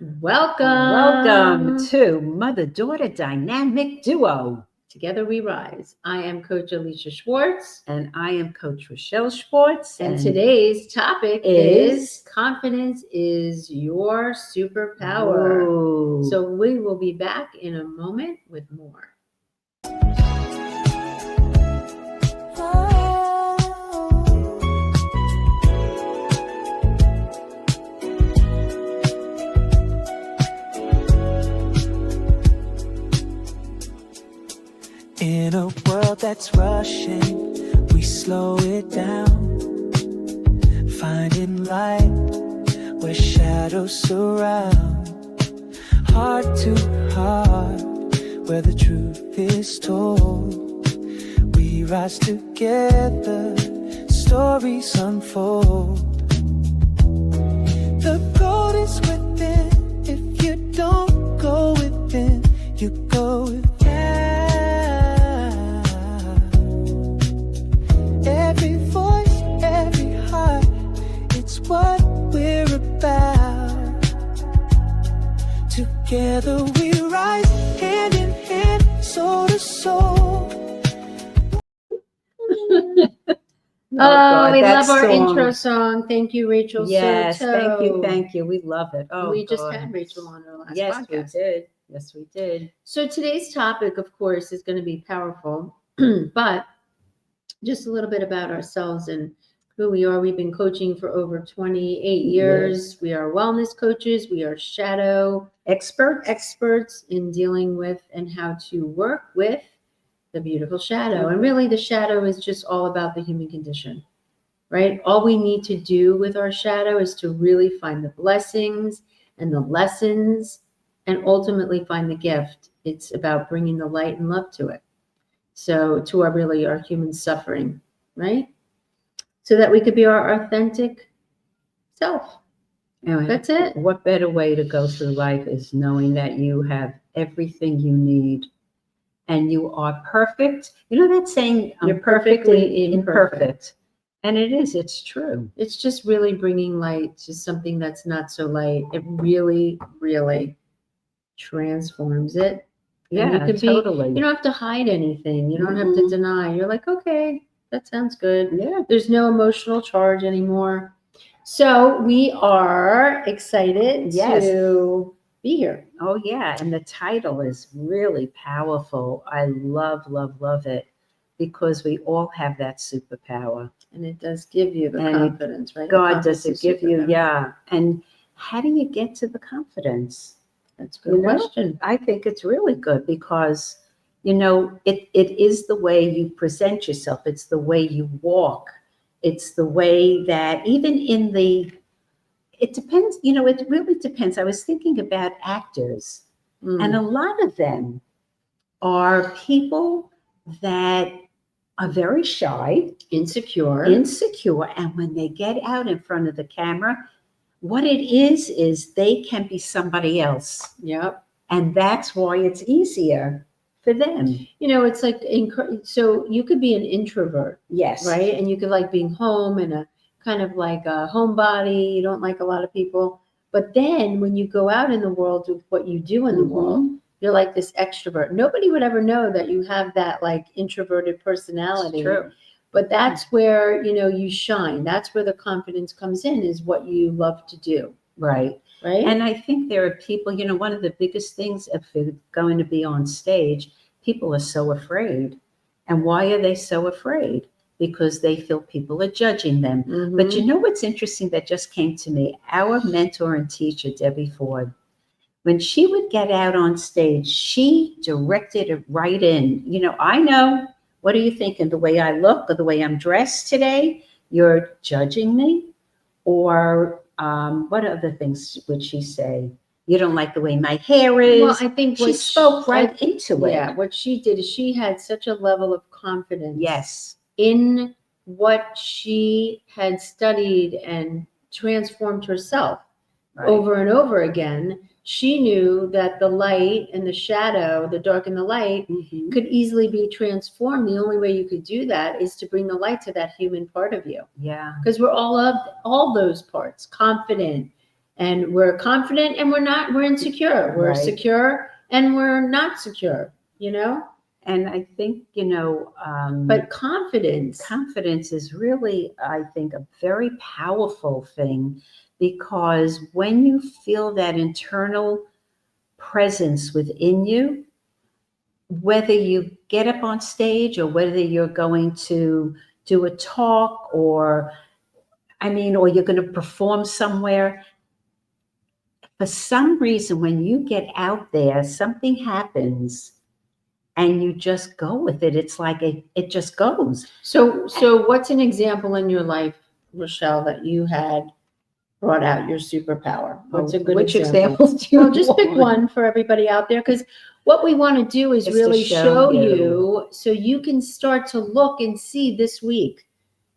Welcome to Mother-Daughter Dynamic Duo. Together We Rise. I am Coach Alisha Schwartz. And I am Coach Rochelle Schwartz. And today's topic is confidence is your superpower. Ooh. So we will be back in a moment with more. In a world that's rushing, we slow it down, finding light where shadows surround. Heart to heart, where the truth is told. We rise together, stories unfold. The gold is within. If you don't go within, you go within. Every voice, every heart, it's what we're about. Together we rise, hand in hand, soul to soul. God, we love our song. Intro song. Thank you, Rachel. Yes, Soto. thank you. We love it. Oh, we just God. had Rachel on our last Yes, podcast. we did. Yes, we did. So today's topic, of course, is going to be powerful, but just a little bit about ourselves and who we are. We've been coaching for over 28 years. Yes. We are wellness coaches. We are shadow experts in dealing with and how to work with the beautiful shadow. And really, the shadow is just all about the human condition, right? All we need to do with our shadow is to really find the blessings and the lessons and ultimately find the gift. It's about bringing the light and love to it. So to our human suffering, right? So that we could be our authentic self. Anyway, That's it. What better way to go through life is knowing that you have everything you need and you are perfect. You know that saying, You're perfectly imperfect. And it is, it's true. It's just really bringing light to something that's not so light. It really, really transforms it. And Yeah, totally. You don't have to hide anything. You don't have to deny. You're like, okay, that sounds good. Yeah. There's no emotional charge anymore. So we are excited to be here. Oh, yeah. And the title is really powerful. I love, love, love it because we all have that superpower. And it does give you the confidence, right? God does it give you, yeah. And how do you get to the confidence? That's a good question. I think it's really good because, it is the way you present yourself. It's the way you walk. It's the way that even it depends, it really depends. I was thinking about actors, and a lot of them are people that are very shy, insecure. And when they get out in front of the camera, what it is they can be somebody else. Yep. And that's why it's easier for them. It's like, so you could be an introvert. Yes. Right? And you could like being home and a kind of like a homebody. You don't like a lot of people. But then when you go out in the world with what you do in the world, you're like this extrovert. Nobody would ever know that you have that like introverted personality. It's true. But that's where, you shine. That's where the confidence comes in, is what you love to do. Right. Right. And I think there are people, one of the biggest things if they're going to be on stage, people are so afraid. And why are they so afraid? Because they feel people are judging them. But what's interesting that just came to me? Our mentor and teacher, Debbie Ford, when she would get out on stage, she directed it right in. I know. What are you thinking? The way I look or the way I'm dressed today? You're judging me? Or what other things would she say? You don't like the way my hair is? Well, I think she spoke right into it. Yeah, what she did is she had such a level of confidence. Yes. In what she had studied and transformed herself over and over again. She knew that the light and the shadow, the dark and the light, could easily be transformed. The only way you could do that is to bring the light to that human part of you. Yeah. Because we're all those parts, confident, And we're confident and we're insecure. We're Right. secure and we're not secure, And I think, But confidence. confidence is really, I think, a very powerful thing, because when you feel that internal presence within you, whether you get up on stage or whether you're going to do a talk or you're going to perform somewhere, for some reason, when you get out there, something happens and you just go with it. It's like it just goes. So what's an example in your life, Rochelle, that you had brought out your superpower? What's a good Which example? examples do you Well, just pick want? one for everybody out there, because what we want to do is Is to really show show you. you so you can start to look and see this week,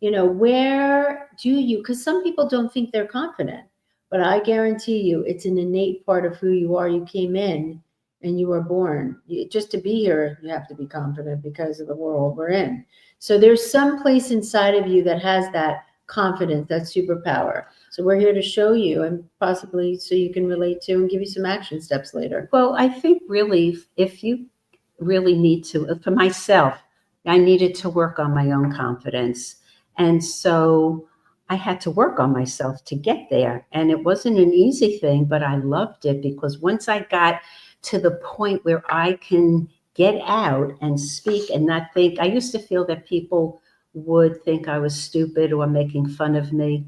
where do you, because some people don't think they're confident, but I guarantee you it's an innate part of who you are. You came in and you were born. Just to be here, you have to be confident because of the world we're in. So there's some place inside of you that has that confidence, that superpower. So we're here to show you, and possibly so you can relate to and give you some action steps later. Well, I think really, if you really need to, for myself, I needed to work on my own confidence. And so I had to work on myself to get there. And it wasn't an easy thing, but I loved it, because once I got to the point where I can get out and speak and not think, I used to feel that people would think I was stupid or making fun of me.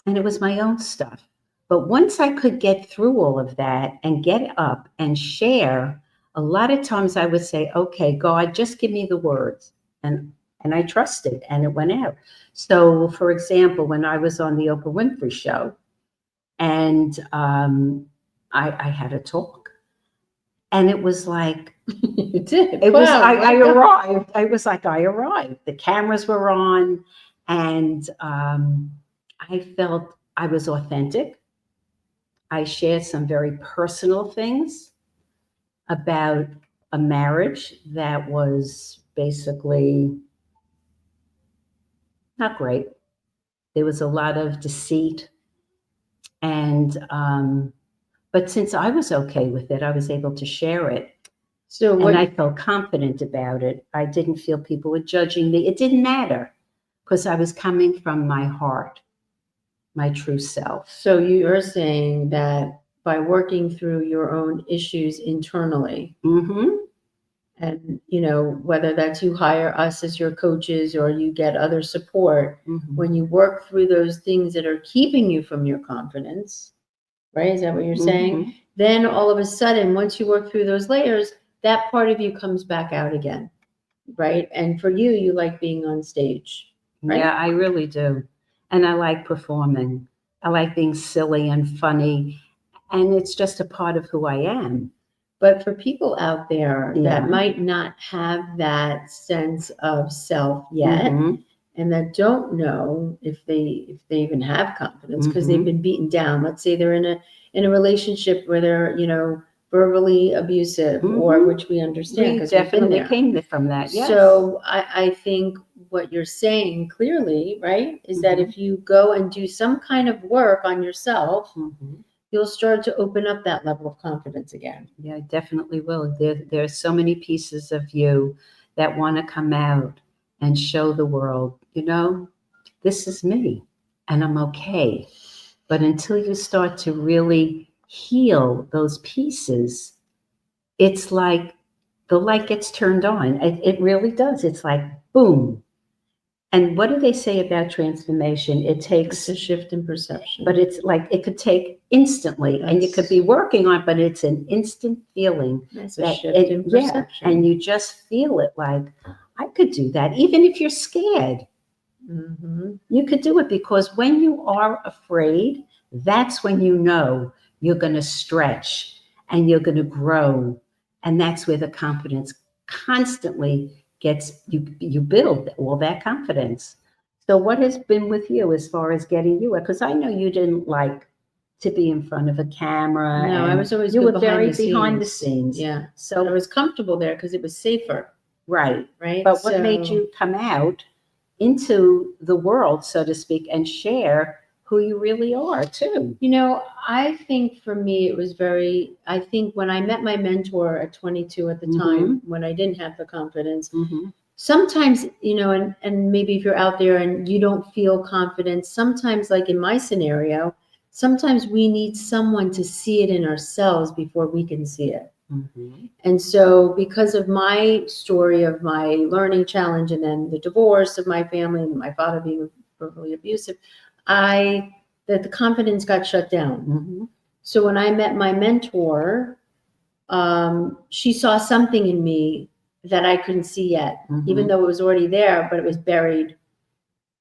And it was my own stuff. But once I could get through all of that and get up and share, a lot of times I would say, okay, God, just give me the words. And I trusted, and it went out. So, for example, when I was on the Oprah Winfrey Show, and I had a talk, and it was like, You did. it was, I my God. arrived. I was like, I arrived. The cameras were on, and I felt I was authentic. I shared some very personal things about a marriage that was basically not great. There was a lot of deceit. And, but since I was okay with it, I was able to share it. So what, And I felt confident about it. I didn't feel people were judging me. It didn't matter, because I was coming from my heart, my true self. so you are saying that by working through your own issues internally, Mm-hmm. and whether that's you hire us as your coaches or you get other support, Mm-hmm. when you work through those things that are keeping you from your confidence, right? Is that what you're saying? Mm-hmm. Then all of a sudden, once you work through those layers, that part of you comes back out again, right? And for you, you like being on stage, right? Yeah, I really do. And I like performing. I like being silly and funny. And it's just a part of who I am. But for people out there Yeah. that might not have that sense of self yet, Mhm. and that don't know if they even have confidence because they've Mhm. been beaten down. Let's say they're in a relationship where they're verbally abusive, or Mhm. which we understand We because we've been definitely there. came from that. Yes. So I think what you're saying clearly, right, is that Mhm. if you go and do some kind of work on yourself, Mhm. you'll start to open up that level of confidence again. Yeah, I definitely will. There are so many pieces of you that want to come out and show the world, this is me and I'm okay. But until you start to really heal those pieces, it's like the light gets turned on. It really does. It's like, boom. And what do they say about transformation? It takes, It's a shift in perception. but it's like it could take instantly, and you could be working on it, but it's an instant feeling. That's a that shift in perception. and you just feel it like, I could do that. Even if you're scared, Mhm. you could do it, because when you are afraid, that's when you know you're going to stretch and you're going to grow. And that's where the confidence constantly gets, you build all that confidence. So what has been with you as far as getting you? Because I know you didn't like to be in front of a camera. No, I and was always you good were very the behind the scenes. scenes. Yeah. So I was comfortable there because it was safer, right. right? But what made you come out into the world, so to speak, and share who you really are too. You know, I think for me, it was I think when I met my mentor at 22 at the time, when I didn't have the confidence, sometimes, you know, and maybe if you're out there and you don't feel confident, sometimes like in my scenario, sometimes we need someone to see it in ourselves before we can see it. And so because of my story of my learning challenge and then the divorce of my family and my father being verbally abusive, the confidence got shut down. So when I met my mentor, she saw something in me that I couldn't see yet, even though it was already there, but it was buried,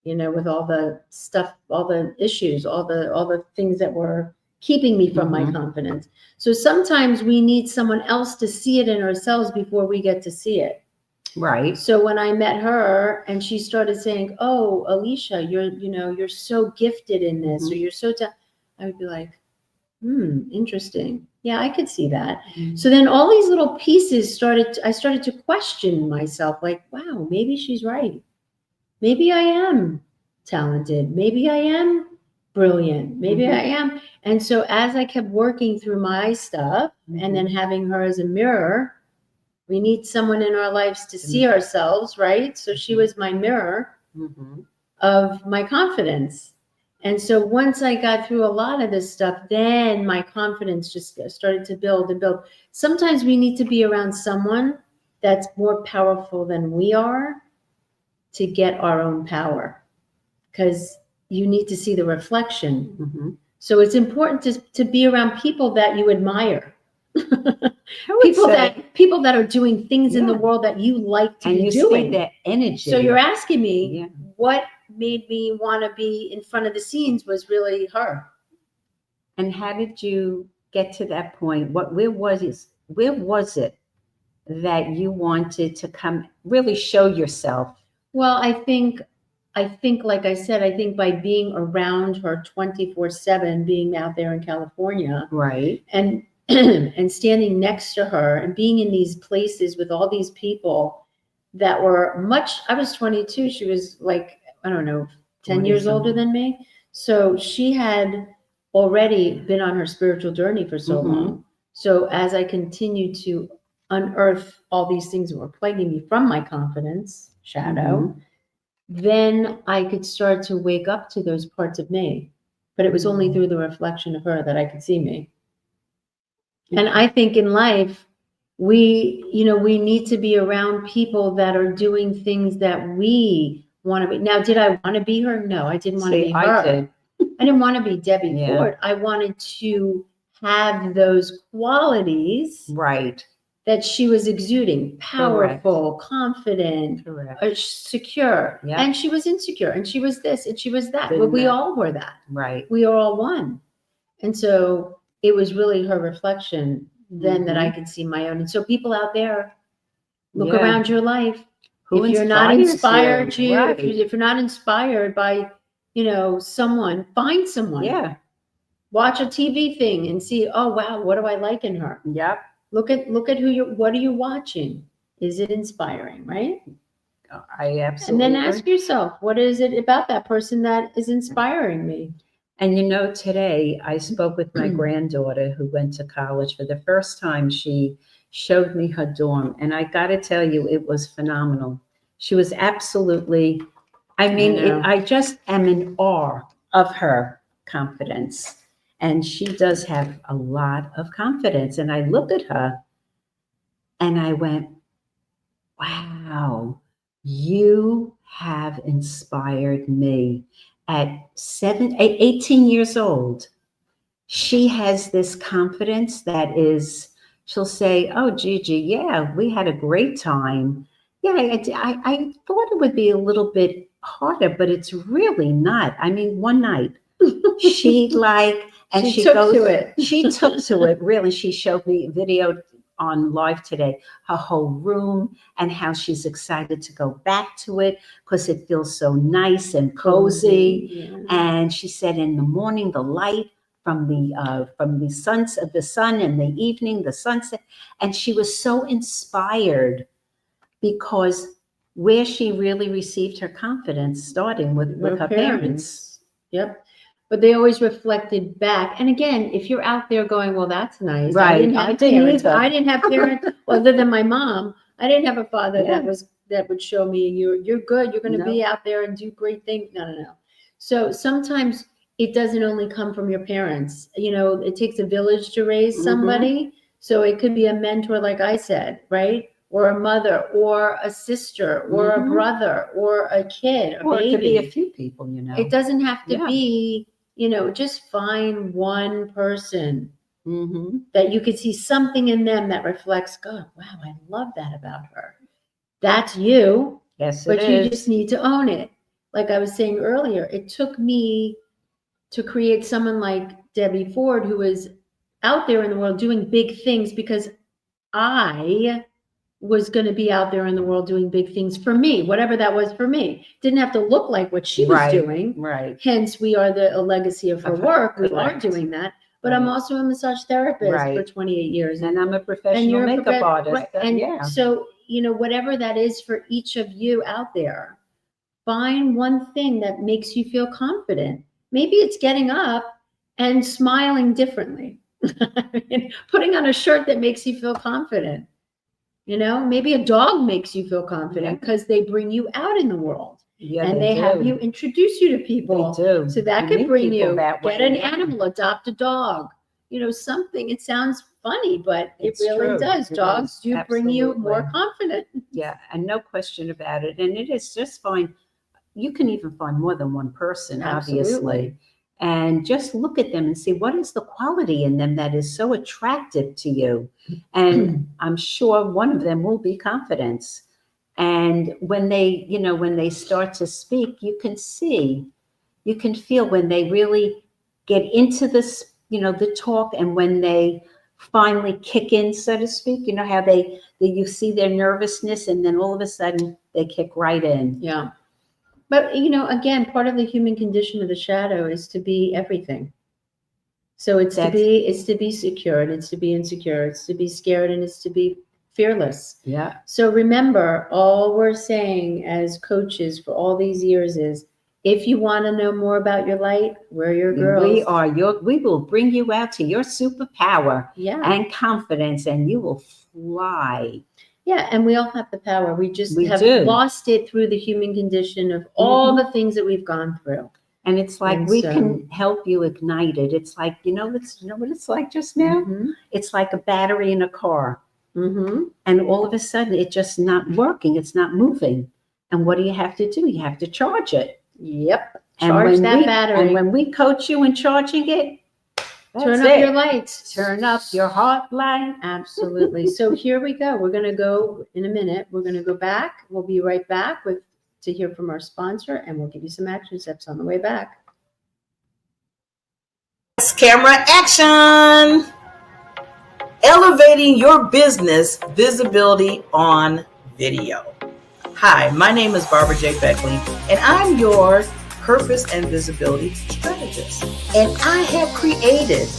you know, with all the stuff, all the issues, all the things that were keeping me from my confidence. So sometimes we need someone else to see it in ourselves before we get to see it. Right. So when I met her and she started saying, "Oh, Alisha, you're so gifted in this, or you're so," I would be like, interesting. Yeah, I could see that. So then all these little pieces I started to question myself, like, wow, maybe she's right. Maybe I am talented. Maybe I am brilliant. Maybe I am. And so as I kept working through my stuff and then having her as a mirror, we need someone in our lives to see ourselves, right? So she was my mirror of my confidence. And so once I got through a lot of this stuff, then my confidence just started to build and build. Sometimes we need to be around someone that's more powerful than we are to get our own power, because you need to see the reflection. So it's important to be around people that you admire. People that are doing things in the world that you like to be doing. See that energy. So you're asking me what made me want to be in front of the scenes was really her. And how did you get to that point? Where was it that you wanted to come really show yourself? Well, I think, like I said, I think by being around her 24/7, being out there in California, right, and and standing next to her and being in these places with all these people that were I was 22. She was like, I don't know, 10 years older than me. So she had already been on her spiritual journey for so long. So as I continued to unearth all these things that were plaguing me from my confidence shadow, then I could start to wake up to those parts of me. But it was only through the reflection of her that I could see me. And I think in life, we need to be around people that are doing things that we want to be. Now, did I want to be her? No, I didn't want to be her. I didn't want to be Debbie Ford. I wanted to have those qualities that she was exuding: powerful, confident, secure. And she was insecure, and she was this, and she was that. But we all were that. Right. We are all one. And so it was really her reflection then that I could see my own. And so people out there, look around your life. If you're not inspired, if you're not inspired by, someone, find someone. Yeah. Watch a TV thing and see, oh wow, what do I like in her? Yep. Look at what are you watching? Is it inspiring, right? I absolutely. And then ask yourself, what is it about that person that is inspiring me? And today I spoke with my granddaughter who went to college for the first time. She showed me her dorm, and I got to tell you, it was phenomenal. She was absolutely, I just am in awe of her confidence. And she does have a lot of confidence. And I looked at her and I went, wow, you have inspired me. At 18 years old, she has this confidence that is, she'll say, oh, Gigi, yeah, we had a great time. Yeah, I thought it would be a little bit harder, but it's really not. One night she took to it. She took to it, really. She showed me a video on live today, her whole room, and how she's excited to go back to it because it feels so nice and cozy. Yeah. And she said in the morning, the light from the sun in the evening, the sunset, and she was so inspired because where she really received her confidence, starting with her parents. Yep. but they always reflected back. And again, if you're out there going, well, that's nice. Right. I didn't parents. either. I didn't have parents other than my mom. I didn't have a father Yeah. that would show me you're good. You're going to be out there and do great things. No. So sometimes it doesn't only come from your parents. It takes a village to raise somebody. So it could be a mentor, like I said, right? Or a mother, or a sister, or a brother, or a kid, a Or baby. it could be a few people, It doesn't have to Yeah. be, just find one person Mm-hmm. that you could see something in them that reflects, God, wow, I love that about her. That's you, Yes, but it you is. just need to own it. Like I was saying earlier, it took me to create someone like Debbie Ford, who is out there in the world doing big things, because I was going to be out there in the world doing big things for me, whatever that was for me. Didn't have to look like what she was doing. Right. Hence, we are a legacy of her work. We are Correct. doing that. But I'm also a massage therapist for 28 years. And I'm a professional makeup artist. And so, whatever that is for each of you out there, find one thing that makes you feel confident. Maybe it's getting up and smiling differently. Putting on a shirt that makes you feel confident. Maybe a dog makes you feel confident because they bring you out in the world. Yeah, and they have you introduce you to people. They do. So that could bring you, that get an animal, adopt a dog, something. It sounds funny, but it really does. Dogs do bring you more confident. Yeah, and no question about it. And it is just fine. You can even find more than one person, obviously. And just look at them and see what is the quality in them that is so attractive to you. And I'm sure one of them will be confidence. And when they, when they start to speak, you can feel when they really get into this, the talk, and when they finally kick in, so to speak, how you see their nervousness, and then all of a sudden they kick right in. Yeah. But, again, part of the human condition of the shadow is to be everything. So it's to be secure, and it's to be insecure. It's to be scared, and it's to be fearless. Yeah. So remember, all we're saying as coaches for all these years is, if you want to know more about your light, we're your girls. We will bring you out to your superpower and confidence, and you will fly. Yeah, and we all have the power. We just have lost it through the human condition of all the things that we've gone through. And it's like we can help you ignite it. It's like, you know what it's like just now? Mm-hmm. It's like a battery in a car. Mm-hmm. And all of a sudden, it's just not working. It's not moving. And what do you have to do? You have to charge it. Yep. Charge that battery. And when we coach you in charging it, turn up your lights. Turn up your heart light. Absolutely. So here we go. We're going to go in a minute. We're going to go back. We'll be right back to hear from our sponsor, and we'll give you some action steps on the way back. Camera action. Elevating your business visibility on video. Hi, my name is Barbara J. Beckley, and I'm your purpose and visibility strategist. And I have created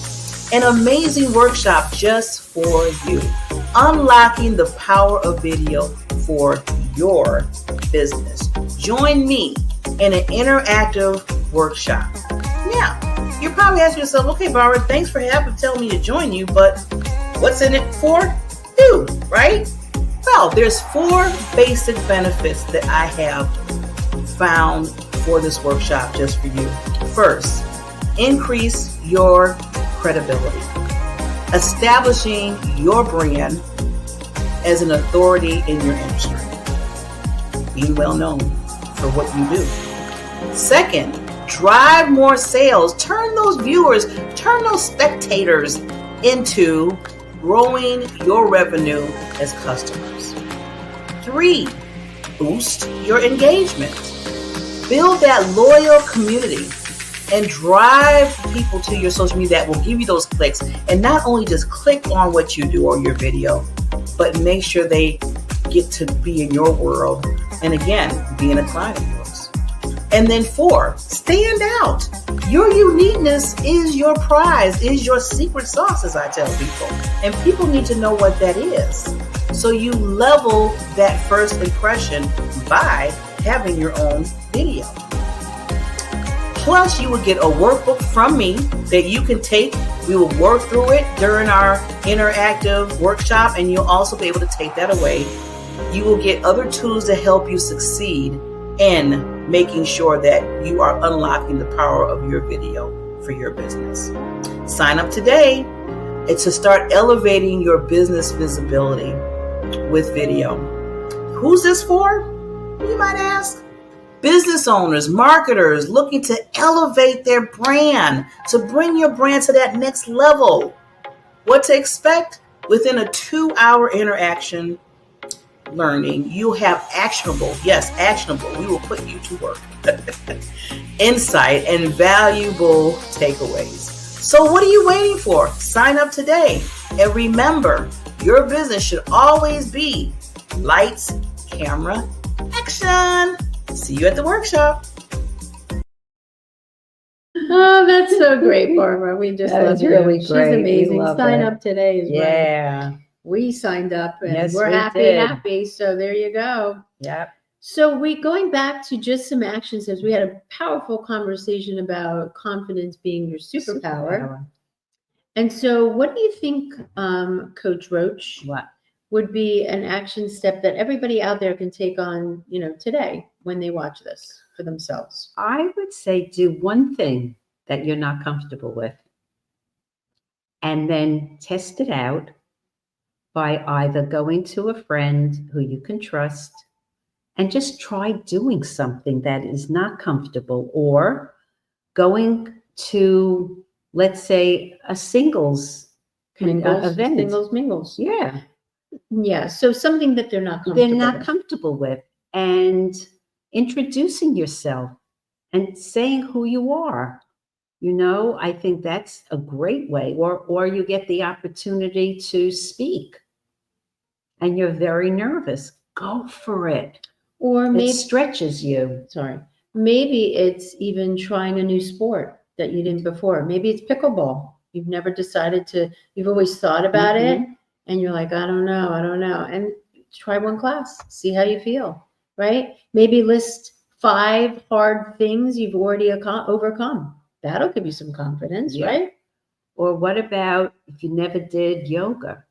an amazing workshop just for you, unlocking the power of video for your business. Join me in an interactive workshop. Now, you're probably asking yourself, okay, Barbara, thanks for telling me to join you, but what's in it for you, right? Well, there's 4 basic benefits that I have found for this workshop just for you. First, increase your credibility. Establishing your brand as an authority in your industry. Being well known for what you do. Second, drive more sales. Turn those viewers, turn those spectators into growing your revenue as customers. 3, boost your engagement. Build that loyal community and drive people to your social media that will give you those clicks. And not only just click on what you do or your video, but make sure they get to be in your world. And again, being a client of yours. And then 4, stand out. Your uniqueness is your prize, is your secret sauce, as I tell people. And people need to know what that is. So you level that first impression by having your own video. Plus, you will get a workbook from me that you can take. We will work through it during our interactive workshop, and you'll also be able to take that away. You will get other tools to help you succeed in making sure that you are unlocking the power of your video for your business. Sign up today. It's to start elevating your business visibility with video. Who's this for? You might ask. Business owners, marketers looking to elevate their brand, to bring your brand to that next level. What to expect? Within a 2-hour interaction learning, you have actionable, yes, actionable, we will put you to work, insight and valuable takeaways. So what are you waiting for? Sign up today. And remember, your business should always be lights, camera, action. See you at the workshop. Oh, that's so great, Barbara. We just That love is you. really She's great. We amazing. love Sign it. up today is right. Yeah. We signed up and Yes, we're we happy. did. So there you go. Yep. So we going back to just some action steps. We had a powerful conversation about confidence being your superpower. And so what do you think, Coach Roach, What? would be an action step that everybody out there can take on, today when they watch this for themselves? I would say do one thing that you're not comfortable with and then test it out by either going to a friend who you can trust and just try doing something that is not comfortable, or going to, let's say, a singles event. Singles mingles. Yeah. Yeah. So something that they're not comfortable They're not with. comfortable with, and introducing yourself and saying who you are. I think that's a great way. Or you get the opportunity to speak and you're very nervous. Go for it. Or maybe It stretches you. maybe it's even trying a new sport that you didn't before. Maybe it's pickleball. You've never decided to, you've always thought about it and you're like, I don't know. And try one class, see how you feel, right? Maybe list 5 hard things you've already overcome. That'll give you some confidence, right? Or what about if you never did yoga?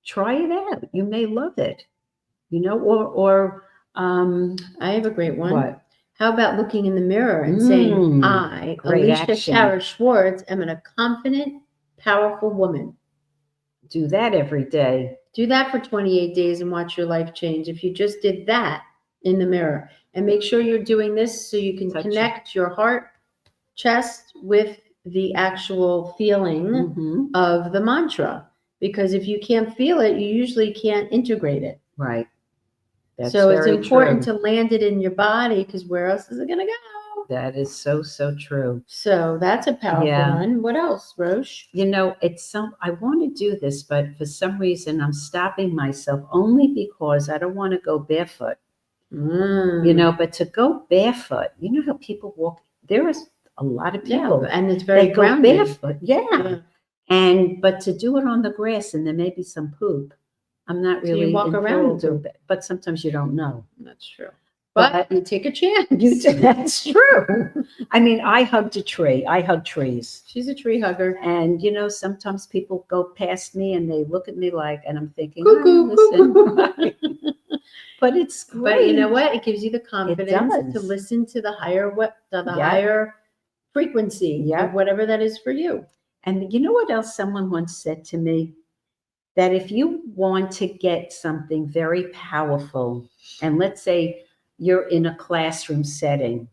Try it out. You may love it. I have a great one. What? How about looking in the mirror and saying, I, great Alisha action. Schwartz, am a confident, powerful woman. Do that every day. Do that for 28 days and watch your life change. If you just did that in the mirror, and make sure you're doing this so you can connect your heart, chest with the actual feeling of the mantra. Because if you can't feel it, you usually can't integrate it. Right. That's so it's very important true. to land it in your body, because where else is it going to go? That is so, so true. So that's a powerful one. What else, Roche? I want to do this, but for some reason I'm stopping myself only because I don't want to go barefoot. But to go barefoot, how people walk, there is a lot of people. Yeah, and it's very they go grounded. barefoot. Yeah. But to do it on the grass and there may be some poop, I'm not really. So you walk around to it, but sometimes you don't know. That's true. But you take a chance. That's true. I mean, I hugged a tree. I hug trees. She's a tree hugger. And, sometimes people go past me and they look at me like, and I'm thinking, listen. But it's great. But you know what? It gives you the confidence to listen to the higher frequency of whatever that is for you. And you know what else someone once said to me? That if you want to get something very powerful, and let's say you're in a classroom setting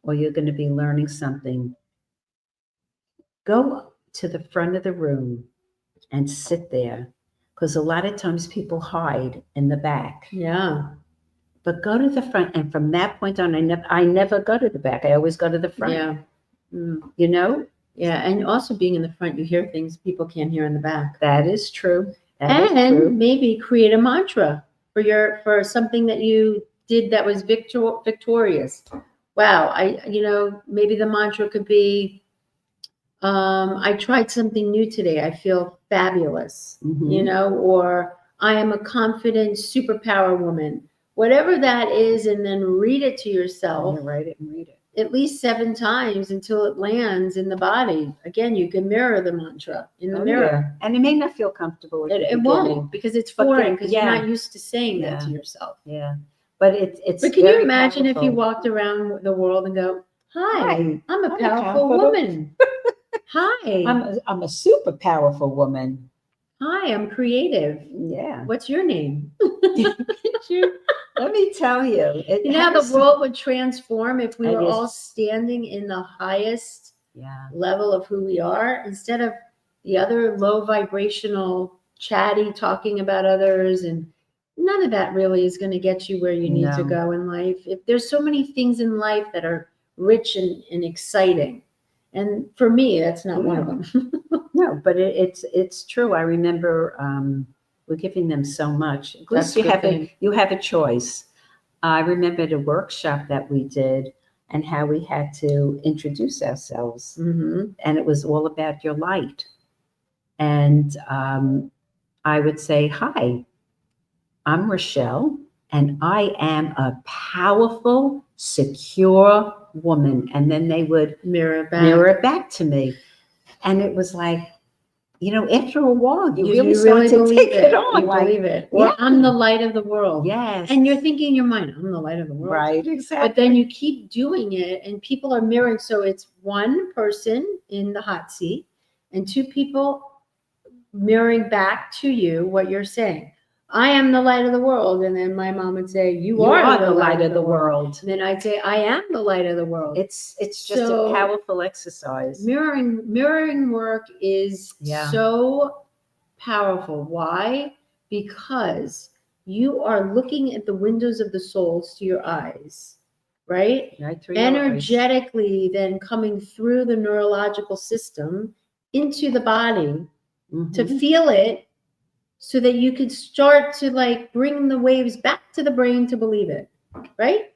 or you're going to be learning something, go to the front of the room and sit there. Because a lot of times people hide in the back. Yeah. But go to the front. And from that point on, I never go to the back. I always go to the front. Yeah. Yeah. And also being in the front, you hear things people can't hear in the back. That is true. And maybe create a mantra for something that you did that was victorious. Wow. Maybe the mantra could be, I tried something new today. I feel fabulous, or I am a confident superpower woman, whatever that is. And then read it to yourself. Write it and read it. at least 7 times until it lands in the body. Again, you can mirror the mantra in the mirror. Yeah. And it may not feel comfortable at the It beginning. won't, because it's But foreign, because yeah. you're not used to saying that to Yeah. yourself. Yeah. But it's But can you very imagine if you powerful. walked around the world and go, "Hi, Hi, I'm a I'm a powerful powerful- woman. Hi, I'm a super powerful woman. hi, I'm creative. Yeah. What's your name?" Let me tell you. You know how the world would transform if we It were all is- standing in the highest Yeah. level of who we are, instead of the other low vibrational chatty talking about others, and none of that really is going to get you where you need to No. go in life. If there's so many things in life that are rich and exciting, and for me that's not one of them. No, but it's true. I remember we're giving them so much. At That's least you a good have thing. you have a choice. I remember the workshop that we did and how we had to introduce ourselves, Mm-hmm. and it was all about your light. And I would say, "Hi, I'm Rochelle, and I am a powerful, secure woman." And then they would Mirror back. mirror it back to me. And it was like, after a while, you really You start to believe take it on. You like, believe it. Or yeah. I'm the light of the world. yes. And you're thinking in your mind, I'm the light of the world. right, exactly. But then you keep doing it, and people are mirroring. So it's one person in the hot seat and 2 people mirroring back to you what you're saying. I am the light of the world. And then my mom would say, you are the light of the world. And then I'd say, I am the light of the world. It's just So- a powerful exercise. Mirroring work is Yeah. so powerful. Why? Because you are looking at the windows of the souls to your eyes, right? Right through your eyes. Energetically then coming through the neurological system into the body Mhm. to feel it, so that you could start to like bring the waves back to the brain to believe it, right?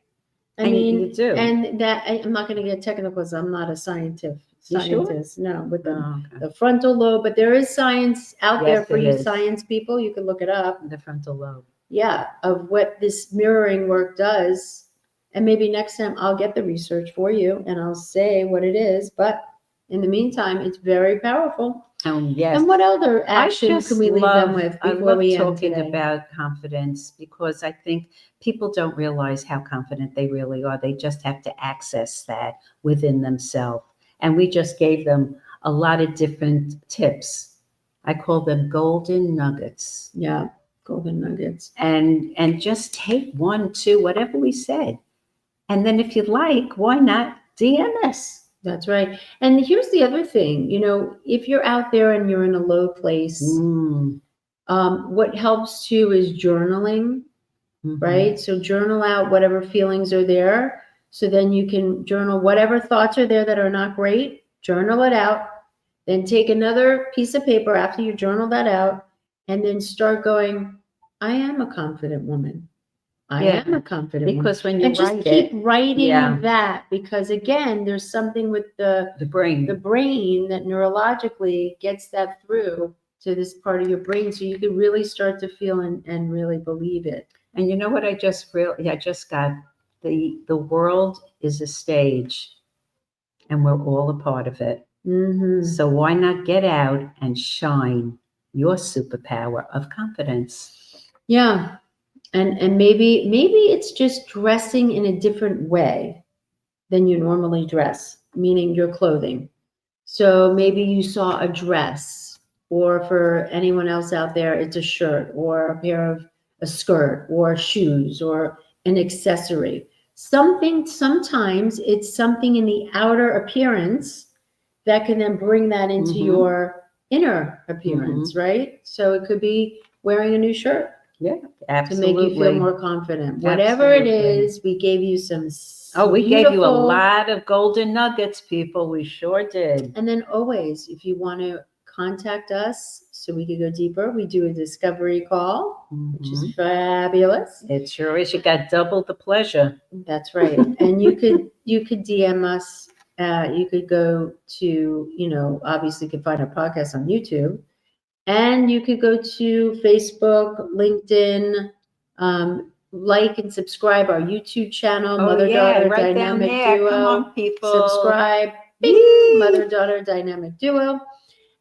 I And mean, you do. and that I'm not going to get technical because I'm not a scientist. You sure? No, with the, Oh, okay. the frontal lobe, but there is science out there Yes, for it you is. science people. You can look it up. The frontal lobe. Yeah, of what this mirroring work does. And maybe next time I'll get the research for you and I'll say what it is. But in the meantime, it's very powerful. Yes. And what other I action just can we leave them with I before love we end talking today? about confidence, because I think people don't realize how confident they really are. They just have to access that within themselves. And we just gave them a lot of different tips. I call them golden nuggets. Yeah, golden nuggets. And just take 1, 2, whatever we said. And then if you like, why not DM us? That's right. And here's the other thing, if you're out there and you're in a low place, Mm, what helps too is journaling, mhm. right? So journal out whatever feelings are there. So then you can journal whatever thoughts are there that are not great, journal it out. Then take another piece of paper after you journal that out, and then start going, I am a confident woman. I Yeah, am a confident woman. Because when you And just write keep it, writing Yeah. that, because again, there's something with the brain. brain that neurologically gets that through to this part of your brain, so you can really start to feel and really believe it. And you know what I just got? The world is a stage, and we're all a part of it. Mm-hmm. So why not get out and shine your superpower of confidence? Yeah, and maybe it's just dressing in a different way than you normally dress, meaning your clothing. So maybe you saw a dress, or for anyone else out there, it's a shirt or a skirt or shoes or an accessory. Sometimes it's something in the outer appearance that can then bring that into Mhm. your inner appearance, right? So it could be wearing a new shirt Yeah, to absolutely. make you feel more confident. Whatever it Absolutely. is, we gave you some We gave you a beautiful- lot of golden nuggets, people. We sure did. And then always, if you want to contact us so we could go deeper, we do a discovery call, which is fabulous. It sure is. You got double the pleasure. That's right. And you could DM us. You could go to, obviously you can find our podcast on YouTube, and you could go to Facebook, LinkedIn. like and subscribe our YouTube channel, Oh, Mother yeah, Daughter right down Dynamic there. Duo. Come on, people. Subscribe, bing, Yee. Mother Daughter Dynamic Duo.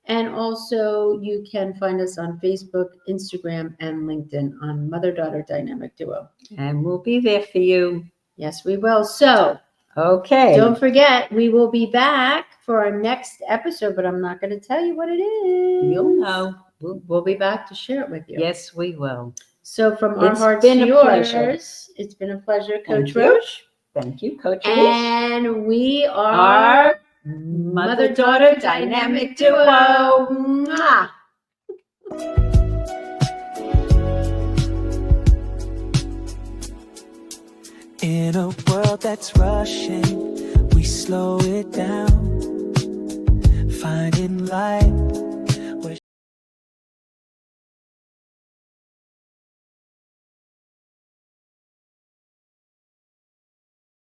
And also, you can find us on Facebook, Instagram, and LinkedIn on Mother Daughter Dynamic Duo. And we'll be there for you. Yes, we will. So, Okay. don't forget, we will be back for our next episode, but I'm not going to tell you what it is. You'll know. We'll be back to share it with you. Yes, we will. So, from our It's hearts been to a yours, pleasure. it's been a pleasure, Thank Coach you. Roche. Thank you, Coach. And we are Our Mother-Daughter Dynamic Duo. Mwah. In a world that's rushing, we slow it down, finding light